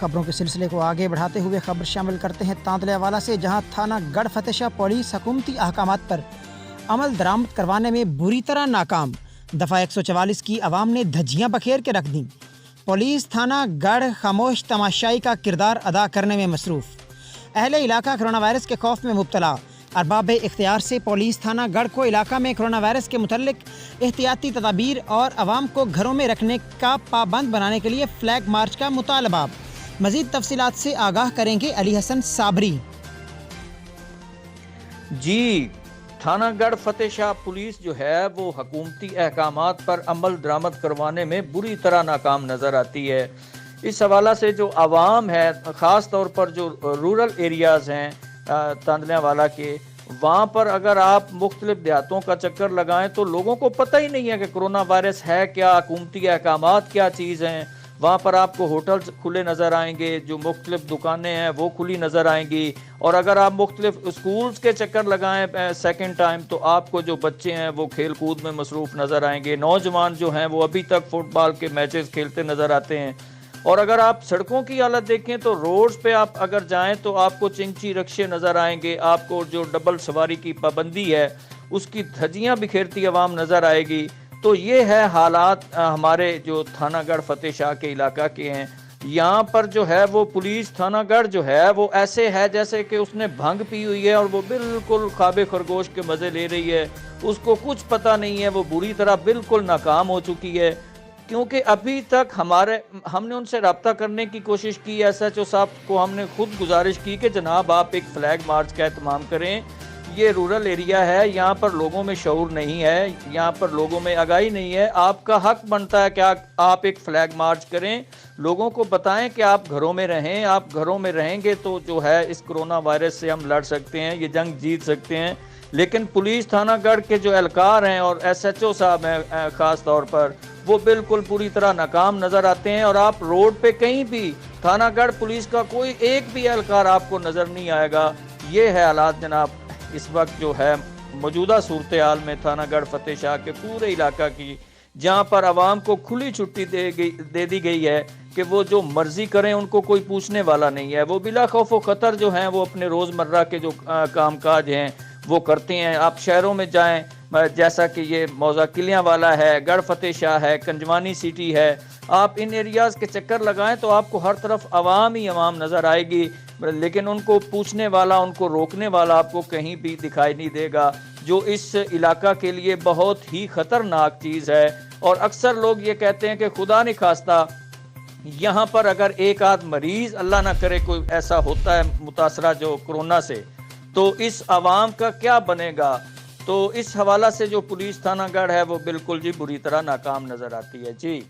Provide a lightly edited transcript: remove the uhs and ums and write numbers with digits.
خبروں کے سلسلے کو آگے بڑھاتے ہوئے خبر شامل کرتے ہیں تاندلے والا سے، جہاں تھانہ گڑھ فتح شاہ پولیس حکومتی احکامات پر عمل درآمد کروانے میں بری طرح ناکام۔ دفعہ 144 کی عوام نے دھجیاں بکھیر کے رکھ دیں۔ پولیس تھانہ گڑھ خاموش تماشائی کا کردار ادا کرنے میں مصروف۔ اہل علاقہ کرونا وائرس کے خوف میں مبتلا۔ ارباب اختیار سے پولیس تھانہ گڑھ کو علاقہ میں کرونا وائرس کے متعلق احتیاطی تدابیر اور عوام کو گھروں میں رکھنے کا پابند بنانے کے لیے فلیگ مارچ کا مطالبہ۔ مزید تفصیلات سے آگاہ کریں گے علی حسن صابری۔ جی، تھانہ گڑھ فتح شاہ پولیس جو ہے وہ حکومتی احکامات پر عمل درآمد کروانے میں بری طرح ناکام نظر آتی ہے۔ اس حوالہ سے جو عوام ہے، خاص طور پر جو رورل ایریاز ہیں تاندلیاں والا کے، وہاں پر اگر آپ مختلف دیہاتوں کا چکر لگائیں تو لوگوں کو پتہ ہی نہیں ہے کہ کرونا وائرس ہے کیا، حکومتی احکامات کیا چیز ہیں۔ وہاں پر آپ کو ہوٹلز کھلے نظر آئیں گے، جو مختلف دکانیں ہیں وہ کھلی نظر آئیں گی، اور اگر آپ مختلف اسکولز کے چکر لگائیں سیکنڈ ٹائم تو آپ کو جو بچے ہیں وہ کھیل کود میں مصروف نظر آئیں گے، نوجوان جو ہیں وہ ابھی تک فٹ بال کے میچز کھیلتے نظر آتے ہیں۔ اور اگر آپ سڑکوں کی حالت دیکھیں تو روڈز پہ آپ اگر جائیں تو آپ کو چنچی رکشے نظر آئیں گے، آپ کو جو ڈبل سواری کی پابندی ہے اس کی دھجیاں بکھیرتی عوام نظر آئے گی۔ تو یہ ہے حالات ہمارے جو تھانہ گڑھ فتح شاہ کے علاقہ کے ہیں۔ یہاں پر جو ہے وہ پولیس تھانہ گڑھ جو ہے وہ ایسے ہے جیسے کہ اس نے بھنگ پی ہوئی ہے اور وہ بالکل خواب خرگوش کے مزے لے رہی ہے، اس کو کچھ پتہ نہیں ہے، وہ بری طرح بالکل ناکام ہو چکی ہے۔ کیونکہ ابھی تک ہم نے ان سے رابطہ کرنے کی کوشش کی، ایس ایچ او صاحب کو ہم نے خود گزارش کی کہ جناب آپ ایک فلیگ مارچ کا اہتمام کریں، یہ رورل ایریا ہے، یہاں پر لوگوں میں شعور نہیں ہے، یہاں پر لوگوں میں آگاہی نہیں ہے، آپ کا حق بنتا ہے کہ آپ ایک فلیگ مارچ کریں، لوگوں کو بتائیں کہ آپ گھروں میں رہیں، آپ گھروں میں رہیں گے تو جو ہے اس کرونا وائرس سے ہم لڑ سکتے ہیں، یہ جنگ جیت سکتے ہیں۔ لیکن پولیس تھانہ گڑھ کے جو اہلکار ہیں اور ایس ایچ او صاحب ہیں خاص طور پر، وہ بالکل پوری طرح ناکام نظر آتے ہیں، اور آپ روڈ پہ کہیں بھی تھانہ گڑھ پولیس کا کوئی ایک بھی اہلکار آپ کو نظر نہیں آئے گا۔ یہ ہے حالات جناب اس وقت جو ہے موجودہ صورتحال میں تھانہ گڑھ فتح شاہ کے پورے علاقہ کی، جہاں پر عوام کو کھلی چھٹی دے دی گئی ہے کہ وہ جو مرضی کریں، ان کو کوئی پوچھنے والا نہیں ہے، وہ بلا خوف و خطر جو ہیں وہ اپنے روزمرہ کے جو کام کاج ہیں وہ کرتے ہیں۔ آپ شہروں میں جائیں، جیسا کہ یہ موضع قلیاں والا ہے، گڑھ فتح شاہ ہے، کنجوانی سٹی ہے، آپ ان ایریاز کے چکر لگائیں تو آپ کو ہر طرف عوام ہی عوام نظر آئے گی، لیکن ان کو پوچھنے والا، ان کو روکنے والا آپ کو کہیں بھی دکھائی نہیں دے گا، جو اس علاقہ کے لیے بہت ہی خطرناک چیز ہے۔ اور اکثر لوگ یہ کہتے ہیں کہ خدا نہ خواستہ یہاں پر اگر ایک آدھ مریض، اللہ نہ کرے کوئی ایسا ہوتا ہے متاثرہ جو کرونا سے، تو اس عوام کا کیا بنے گا؟ تو اس حوالہ سے جو پولیس تھانہ گڑھ ہے وہ بالکل جی بری طرح ناکام نظر آتی ہے۔ جی